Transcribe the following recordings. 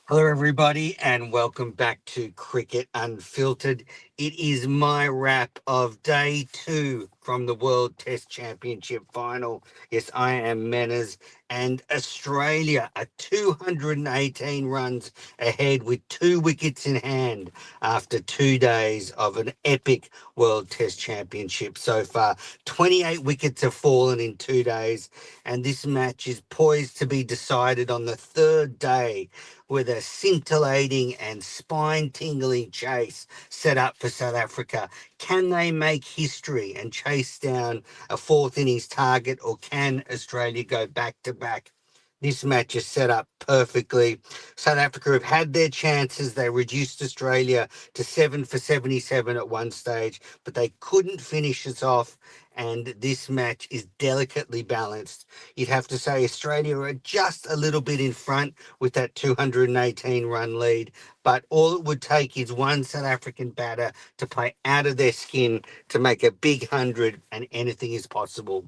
Hello, everybody, and welcome back to Cricket Unfiltered. It is my wrap of day two from the World Test Championship final. Yes, I am Manners, and Australia are 218 runs ahead with 2 wickets in hand after 2 days of an epic World Test Championship so far. 28 wickets have fallen in 2 days, and this match is poised to be decided on the third day with a scintillating and spine tingling chase set up for South Africa. Can they make history and chase down a fourth innings target, or can Australia go back to back? This match is set up perfectly. South Africa have had their chances. They reduced Australia to 7 for 77 at one stage, but they couldn't finish us off. And this match is delicately balanced. You'd have to say Australia are just a little bit in front with that 218 run lead, but all it would take is one South African batter to play out of their skin to make a big 100, and anything is possible.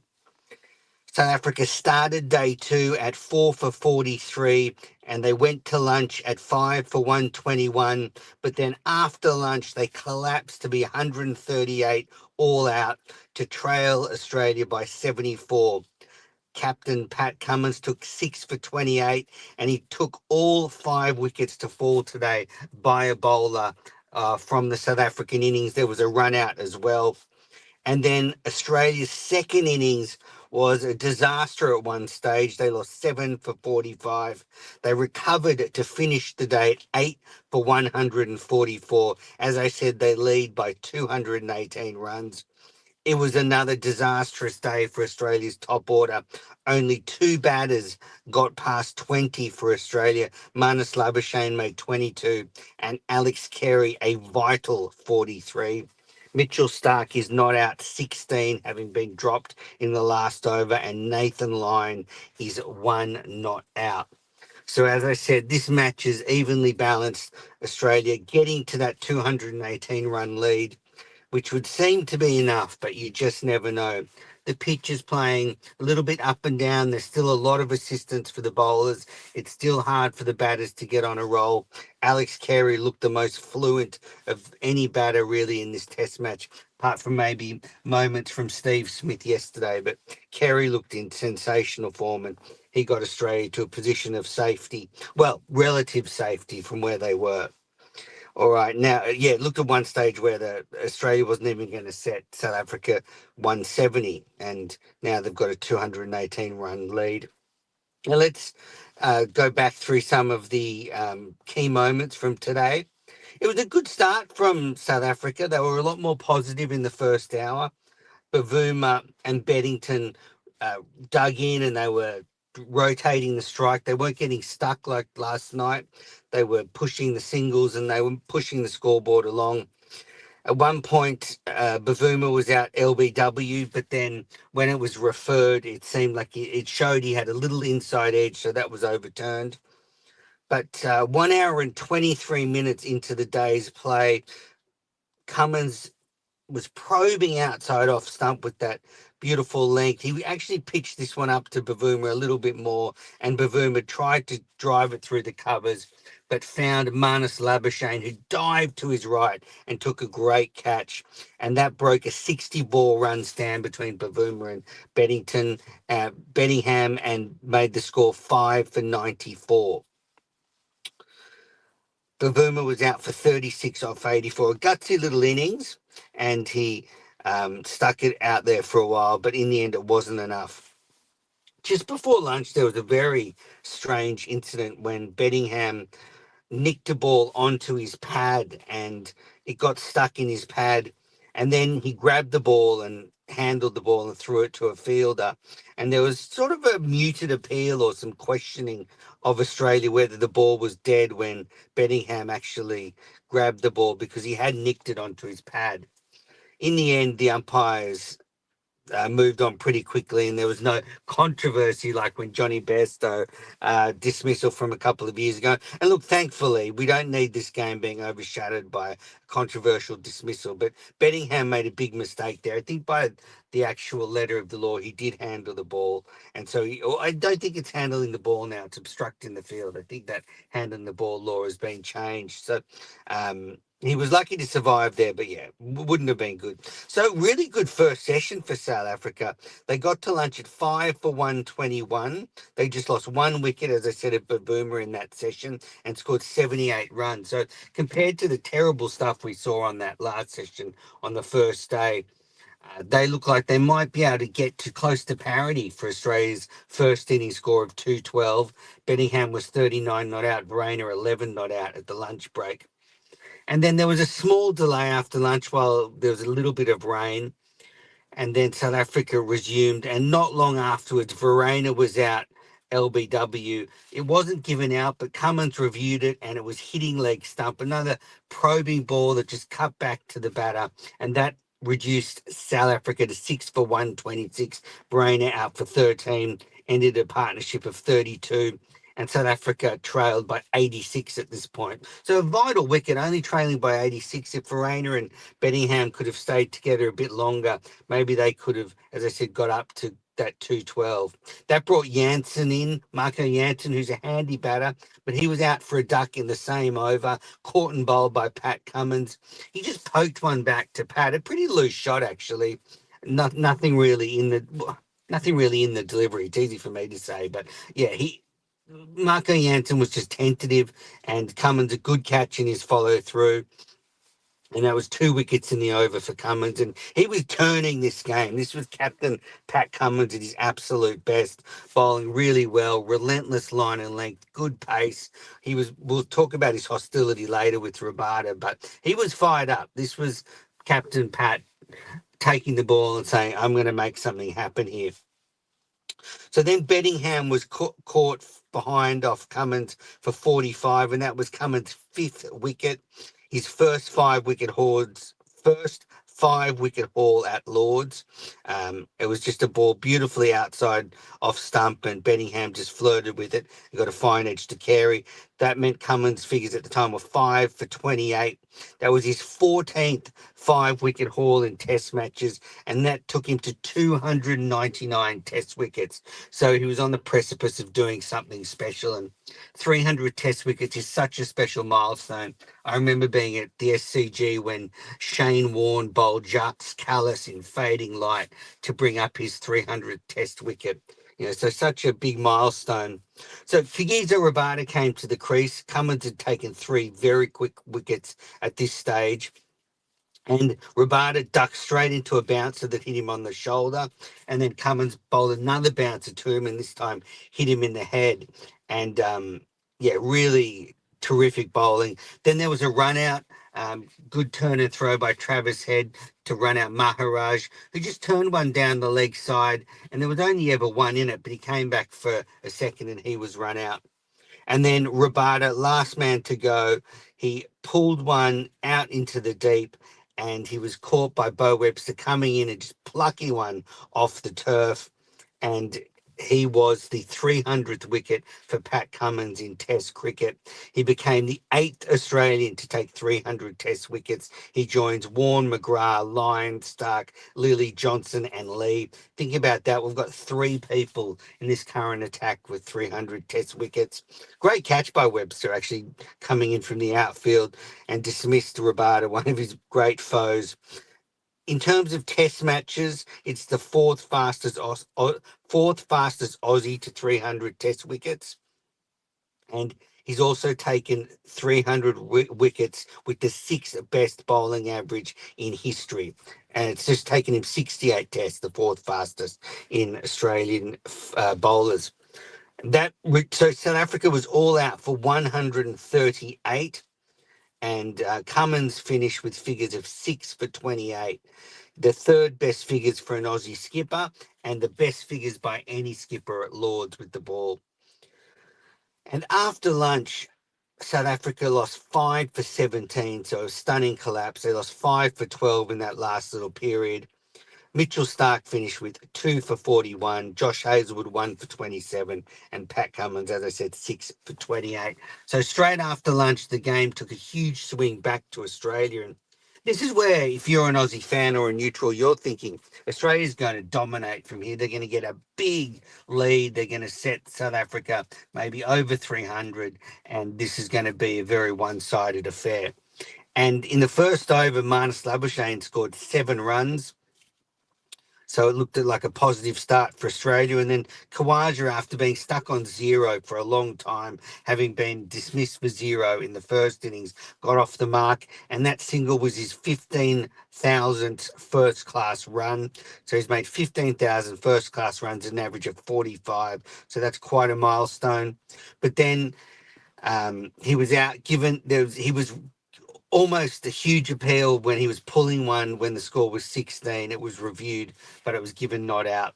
South Africa started day two at 4 for 43, and they went to lunch at 5 for 121. But then after lunch, they collapsed to be 138 all out to trail Australia by 74. Captain Pat Cummins took 6 for 28, and he took all 5 wickets to fall today by a bowler from the South African innings. There was a run out as well. And then Australia's second innings was a disaster at one stage. They lost 7 for 45. They recovered to finish the day at 8 for 144. As I said, they lead by 218 runs. It was another disastrous day for Australia's top order. Only two batters got past 20 for Australia. Marnus Labuschagne made 22, and Alex Carey a vital 43. Mitchell Stark is not out 16, having been dropped in the last over, and Nathan Lyon is one not out. So, as I said, this match is evenly balanced. Australia getting to that 218 run lead, which would seem to be enough, but you just never know. The pitch is playing a little bit up and down. There's still a lot of assistance for the bowlers. It's still hard for the batters to get on a roll. Alex Carey looked the most fluent of any batter really in this test match, apart from maybe moments from Steve Smith yesterday. But Carey looked in sensational form, and he got Australia to a position of safety. Well, relative safety from where they were. All right. Now, yeah, looked at one stage where the Australia wasn't even going to set South Africa 170, and now they've got a 218 run lead. Now, let's go back through some of the key moments from today. It was a good start from South Africa. They were a lot more positive in the first hour. Bavuma and Beddington uh, dug in, and they were rotating the strike. They weren't getting stuck like last night. They were pushing the singles, and they were pushing the scoreboard along. At one point, Bavuma was out LBW, but then when it was referred, it seemed like it showed he had a little inside edge, so that was overturned. But 1 hour and 23 minutes into the day's play, Cummins was probing outside off stump with that beautiful length. He actually pitched this one up to Bavuma a little bit more, and Bavuma tried to drive it through the covers, but found Marnus Labuschagne, who dived to his right and took a great catch. And that broke a 60-ball run stand between Bavuma and Bedingham, and made the score 5 for 94. Bavuma was out for 36 off 84. A gutsy little innings, and he stuck it out there for a while, but in the end, it wasn't enough. Just before lunch, there was a very strange incident when Bedingham nicked a ball onto his pad, and it got stuck in his pad. And then he grabbed the ball and handled the ball and threw it to a fielder. And there was sort of a muted appeal or some questioning of Australia whether the ball was dead when Bedingham actually grabbed the ball, because he had nicked it onto his pad. In the end, the umpires moved on pretty quickly, and there was no controversy like when Johnny Bairstow dismissal from a couple of years ago. And look, thankfully, we don't need this game being overshadowed by a controversial dismissal. But Bettingham made a big mistake there. I think by the actual letter of the law, he did handle the ball, and so I don't think it's handling the ball now; it's obstructing the field. I think that handling the ball law has been changed. So. He was lucky to survive there, but yeah, wouldn't have been good. So really good first session for South Africa. They got to lunch at 5 for 121. They just lost one wicket, as I said, at Boomer in that session and scored 78 runs. So compared to the terrible stuff we saw on that last session on the first day, they look like they might be able to get to close to parity for Australia's first inning score of 212. Bettingham was 39 not out, Verena 11 not out at the lunch break. And then there was a small delay after lunch while there was a little bit of rain. And then South Africa resumed. And not long afterwards, Verena was out LBW. It wasn't given out, but Cummins reviewed it and it was hitting leg stump. Another probing ball that just cut back to the batter. And that reduced South Africa to 6 for 126. Verena out for 13, ended a partnership of 32. And South Africa trailed by 86 at this point. So a vital wicket, only trailing by 86. If Verena and Bettingham could have stayed together a bit longer, maybe they could have, as I said, got up to that 212. That brought Jansen in, Marco Jansen, who's a handy batter, but he was out for a duck in the same over, caught and bowled by Pat Cummins. He just poked one back to Pat, a pretty loose shot actually. Nothing really in the delivery. It's easy for me to say, but yeah, Marco Jansen was just tentative, and Cummins a good catch in his follow through. And that was 2 wickets in the over for Cummins. And he was turning this game. This was Captain Pat Cummins at his absolute best, bowling really well, relentless line and length, good pace. We'll talk about his hostility later with Rabada, but he was fired up. This was Captain Pat taking the ball and saying, I'm going to make something happen here. So then Bettingham was caught behind off Cummins for 45, and that was Cummins' fifth wicket. His first 5 wicket haul at Lords. It was just a ball beautifully outside off stump, and Bettingham just flirted with it. He got a fine edge to carry. That meant Cummins' figures at the time were 5 for 28. That was his 14th 5 wicket haul in Test matches, and that took him to 299 Test wickets. So he was on the precipice of doing something special, and 300 Test wickets is such a special milestone. I remember being at the SCG when Shane Warne bowled Jacques Callis in fading light to bring up his 300th Test wicket. So such a big milestone. So Kagiso Rabada came to the crease. Cummins had taken 3 very quick wickets at this stage. And Rabada ducked straight into a bouncer that hit him on the shoulder. And then Cummins bowled another bouncer to him, and this time hit him in the head. And really terrific bowling. Then there was a run out. Good turn and throw by Travis Head to run out Maharaj, who just turned one down the leg side. And there was only ever one in it, but he came back for a second and he was run out. And then Rabada, last man to go, he pulled one out into the deep, and he was caught by Bo Webster coming in and just plucking one off the turf. And he was the 300th wicket for Pat Cummins in Test cricket. He became the 8th Australian to take 300 Test wickets. He joins Warne, McGrath, Lyon, Stark, Lilly, Johnson, and Lee. Think about that. We've got 3 people in this current attack with 300 Test wickets. Great catch by Webster, actually coming in from the outfield, and dismissed Rabada, one of his great foes. In terms of Test matches, it's the fourth fastest Aussie to 300 Test wickets, and he's also taken 300 wickets with the 6th best bowling average in history. And it's just taken him 68 tests, the 4th fastest in Australian bowlers. So South Africa was all out for 138, and Cummins finished with figures of 6 for 28. The 3rd best figures for an Aussie skipper, and the best figures by any skipper at Lords with the ball. And after lunch, South Africa lost 5 for 17, so a stunning collapse. They lost 5 for 12 in that last little period. Mitchell Stark finished with 2 for 41, Josh Hazelwood 1 for 27, and Pat Cummins, as I said, 6 for 28. So straight after lunch, the game took a huge swing back to Australia. And this is where, if you're an Aussie fan or a neutral, you're thinking Australia's going to dominate from here. They're going to get a big lead. They're going to set South Africa maybe over 300, and this is going to be a very one-sided affair. And in the first over, Marnus Labuschagne scored 7 runs. So it looked like a positive start for Australia. And then Khawaja, after being stuck on 0 for a long time, having been dismissed for 0 in the first innings, got off the mark. And that single was his 15,000th first class run. So he's made 15,000 first class runs at an average of 45. So that's quite a milestone. But then he was out given he was almost a huge appeal when he was pulling one when the score was 16. It was reviewed, but it was given not out.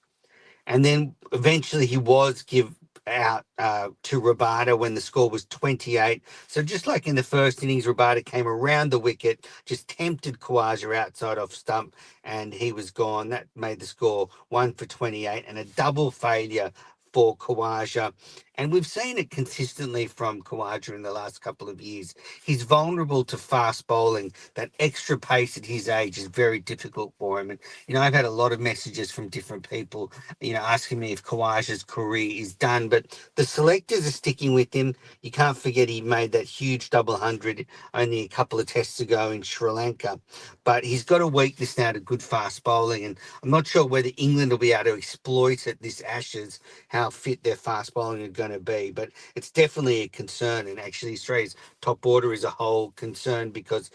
And then eventually he was give out to Rabada when the score was 28. So just like in the first innings, Rabada came around the wicket, just tempted Khawaja outside off stump, and he was gone. That made the score 1 for 28 and a double failure for Khawaja. And we've seen it consistently from Khawaja in the last couple of years. He's vulnerable to fast bowling. That extra pace at his age is very difficult for him. And, I've had a lot of messages from different people asking me if Kawaja's career is done, but the selectors are sticking with him. You can't forget he made that huge double hundred only a couple of tests ago in Sri Lanka, but he's got a weakness now to good fast bowling, and I'm not sure whether England will be able to exploit at this Ashes how fit their fast bowling are going to be, but it's definitely a concern, and actually Australia's top order is a whole concern because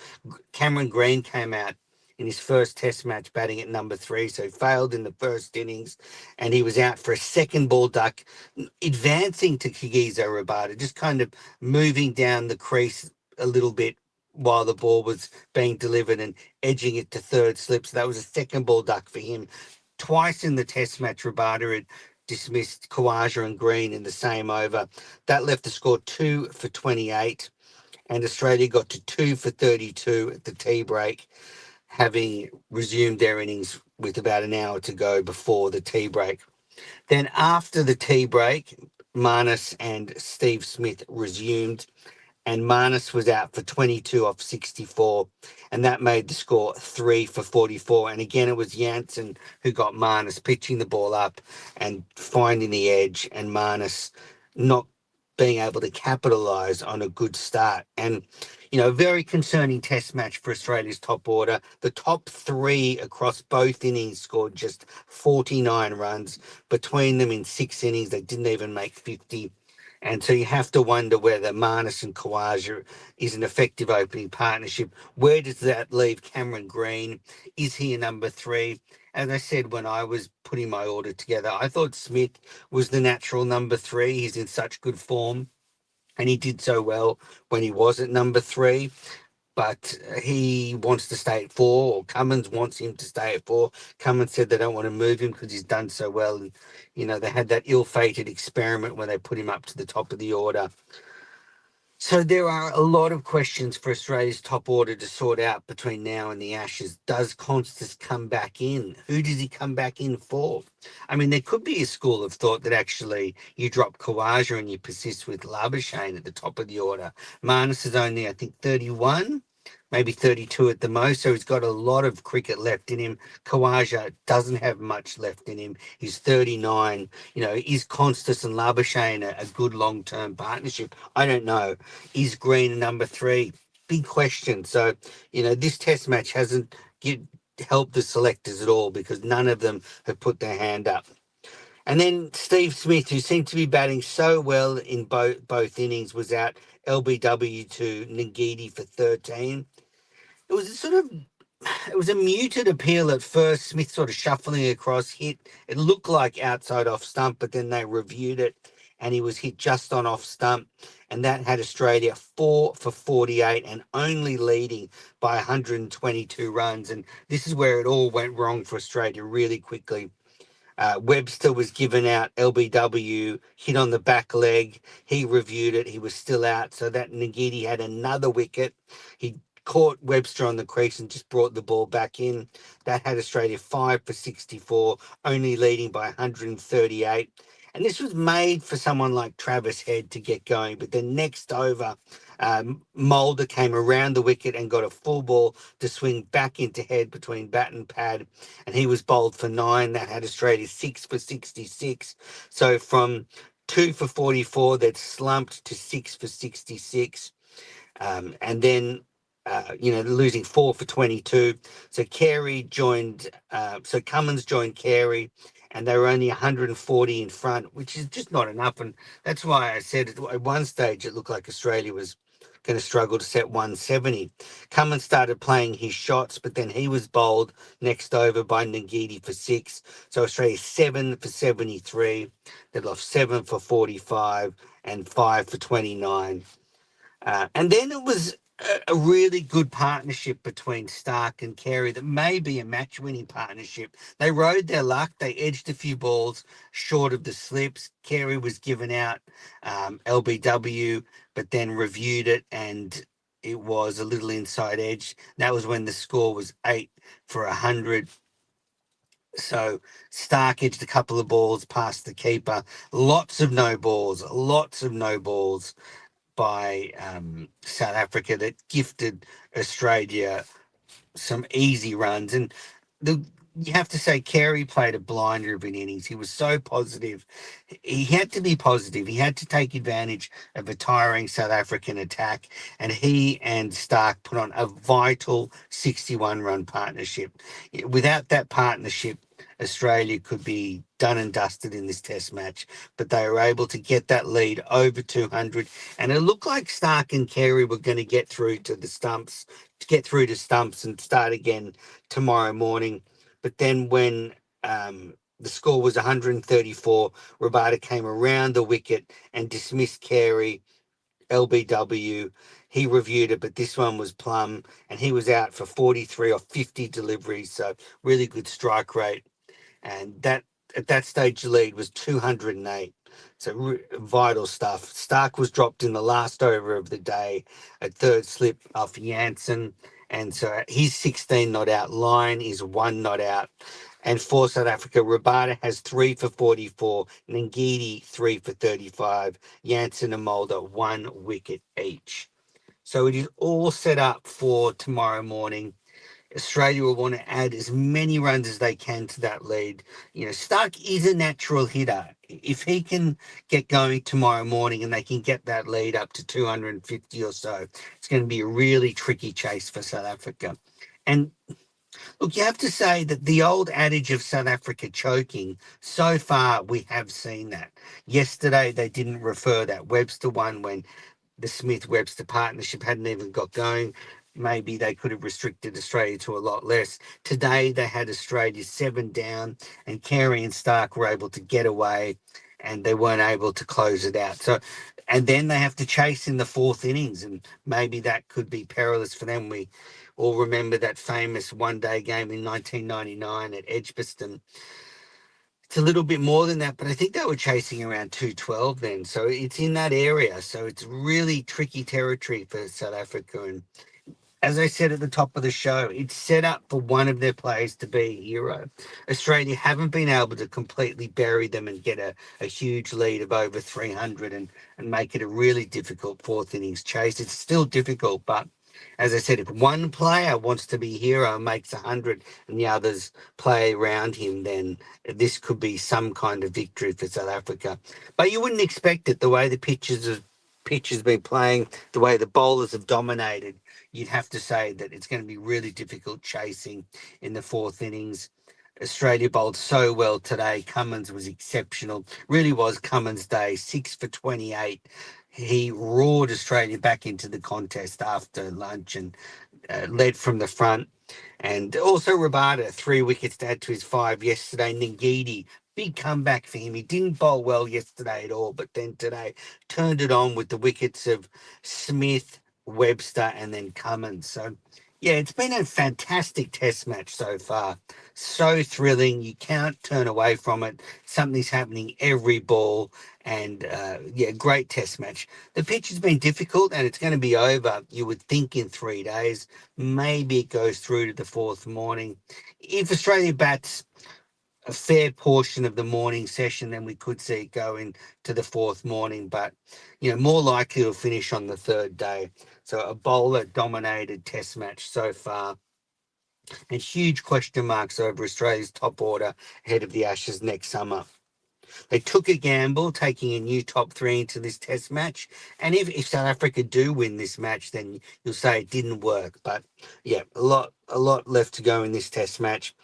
Cameron Green came out in his first test match batting at number 3. So he failed in the first innings and he was out for a second ball duck, advancing to Kagiso Rabada, just kind of moving down the crease a little bit while the ball was being delivered and edging it to third slip. So that was a second ball duck for him. Twice in the test match, Rabada had dismissed Khawaja and Green in the same over. That left the score 2 for 28 and Australia got to 2 for 32 at the tea break, having resumed their innings with about an hour to go before the tea break. Then after the tea break, Marnus and Steve Smith resumed, and Marnus was out for 22 off 64, and that made the score 3 for 44. And again, it was Jansen who got Marnus pitching the ball up and finding the edge, and Marnus not being able to capitalise on a good start. And, a very concerning test match for Australia's top order. The top 3 across both innings scored just 49 runs. Between them in 6 innings, they didn't even make 50. And so you have to wonder whether Marnus and Khawaja is an effective opening partnership. Where does that leave Cameron Green? Is he a number 3? As I said, when I was putting my order together, I thought Smith was the natural number 3. He's in such good form, and he did so well when he was at number 3. But he wants to stay at 4, or Cummins wants him to stay at 4. Cummins said they don't want to move him because he's done so well. And, they had that ill-fated experiment when they put him up to the top of the order. So there are a lot of questions for Australia's top order to sort out between now and the Ashes. Does Constance come back in? Who does he come back in for? I mean, there could be a school of thought that actually you drop Khawaja and you persist with Labuschagne at the top of the order. Marnus is only, I think, 31, maybe 32 at the most, so he's got a lot of cricket left in him. Khawaja doesn't have much left in him. He's 39. Is Constance and Labuschagne a good long-term partnership? I don't know. Is Green number 3? Big question. So, this test match hasn't helped the selectors at all because none of them have put their hand up. And then Steve Smith, who seemed to be batting so well in both innings, was out LBW to Ngidi for 13. It was a muted appeal at first. Smith sort of shuffling across, hit. It looked like outside off stump, but then they reviewed it and he was hit just on off stump. And that had Australia 4 for 48 and only leading by 122 runs. And this is where it all went wrong for Australia really quickly. Webster was given out, LBW, hit on the back leg. He reviewed it. He was still out. So that Ngidi had another wicket. He caught Webster on the crease and just brought the ball back in. That had Australia 5 for 64, only leading by 138. And this was made for someone like Travis Head to get going. But then next over, Mulder came around the wicket and got a full ball to swing back into Head between bat and pad. And he was bowled for 9. That had Australia 6 for 66. So from 2 for 44, that slumped to 6 for 66. And then, losing 4 for 22. So Carey joined, so Cummins joined Carey, and they were only 140 in front, which is just not enough. And that's why I said at one stage it looked like Australia was going to struggle to set 170. Cummins started playing his shots, but then he was bowled next over by Ngidi for 6. So Australia 7 for 73. They lost 7 for 45 and 5 for 29. And then it was a really good partnership between Stark and Carey that may be a match-winning partnership. They rode their luck. They edged a few balls short of the slips. Carey was given out LBW, but then reviewed it, and it was a little inside edge. That was when the score was 8 for 100. So Stark edged a couple of balls past the keeper. Lots of no balls by South Africa that gifted Australia some easy runs. And you have to say Carey played a blinder of an innings. He was so positive. He had to be positive. He had to take advantage of a tiring South African attack. And he and Stark put on a vital 61-run partnership. Without that partnership, Australia could be done and dusted in this test match, but they were able to get that lead over 200. And it looked like Stark and Carey were going to get through to stumps and start again tomorrow morning. But then when the score was 134, Rabada came around the wicket and dismissed Carey, LBW. He reviewed it, but this one was plum, and he was out for 43 or 50 deliveries. So really good strike rate. And that at that stage the lead was 208. So vital stuff. Stark was dropped in the last over of the day, a third slip off Jansen, and so he's 16 not out. Lyon is 1 not out. And for South Africa, Rabada has 3 for 44, Ngidi 3 for 35, Jansen and Mulder 1 wicket each. So it is all set up for tomorrow morning. Australia will want to add as many runs as they can to that lead. Stark is a natural hitter. If he can get going tomorrow morning and they can get that lead up to 250 or so, it's going to be a really tricky chase for South Africa. And look, you have to say that the old adage of South Africa choking, so far we have seen that. Yesterday they didn't refer that. Webster won when the Smith-Webster partnership hadn't even got going. Maybe they could have restricted Australia to a lot less. Today, they had Australia 7 down, and Carey and Stark were able to get away, and they weren't able to close it out. So, and then they have to chase in the fourth innings, and maybe that could be perilous for them. We all remember that famous one-day game in 1999 at Edgbaston. It's a little bit more than that, but I think they were chasing around 212 then. So it's in that area. So it's really tricky territory for South Africa. And as I said at the top of the show, it's set up for one of their players to be a hero. Australia haven't been able to completely bury them and get a huge lead of over 300 and make it a really difficult fourth innings chase. It's still difficult, but as I said, if one player wants to be a hero and makes 100 and the others play around him, then this could be some kind of victory for South Africa. But you wouldn't expect it the way the pitch has been playing, the way the bowlers have dominated. You'd have to say that it's going to be really difficult chasing in the fourth innings. Australia bowled so well today. Cummins was exceptional. Really was Cummins' day. 6 for 28. He roared Australia back into the contest after lunch and led from the front. And also Rabada, 3 wickets to add to his 5 yesterday. Ngidi, big comeback for him. He didn't bowl well yesterday at all, but then today turned it on with the wickets of Smith, Webster, and then Cummins. So Yeah, it's been a fantastic test match so far. So thrilling. You can't turn away from it. Something's happening every ball. And yeah, great test match. The pitch has been difficult and it's going to be over, you would think, in 3 days. Maybe it goes through to the fourth morning. If Australia bats a fair portion of the morning session, then we could see it go into the fourth morning. But, more likely to finish on the third day. So a bowler dominated test match so far, and huge question marks over Australia's top order ahead of the Ashes next summer. They took a gamble, taking a new top three into this test match. And if South Africa do win this match, then you'll say it didn't work. But yeah, a lot left to go in this test match.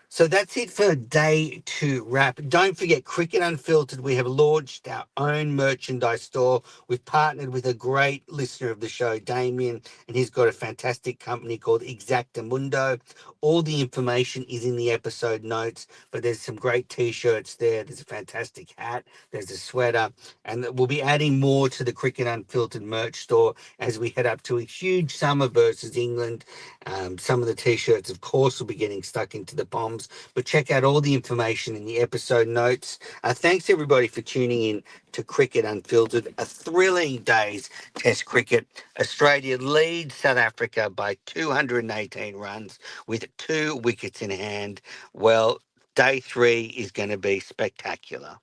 So that's it for day two wrap. Don't forget, Cricket Unfiltered, we have launched our own merchandise store. We've partnered with a great listener of the show, Damien, and he's got a fantastic company called Exactamundo. All the information is in the episode notes, but there's some great t-shirts there. There's a fantastic hat. There's a sweater. And we'll be adding more to the Cricket Unfiltered merch store as we head up to a huge summer versus England. Some of the t-shirts, of course, will be getting stuck into the bombs, but check out all the information in the episode notes. Thanks everybody for tuning in to Cricket Unfiltered. A thrilling day's Test cricket. Australia leads South Africa by 218 runs with 2 wickets in hand. Well, day three is going to be spectacular.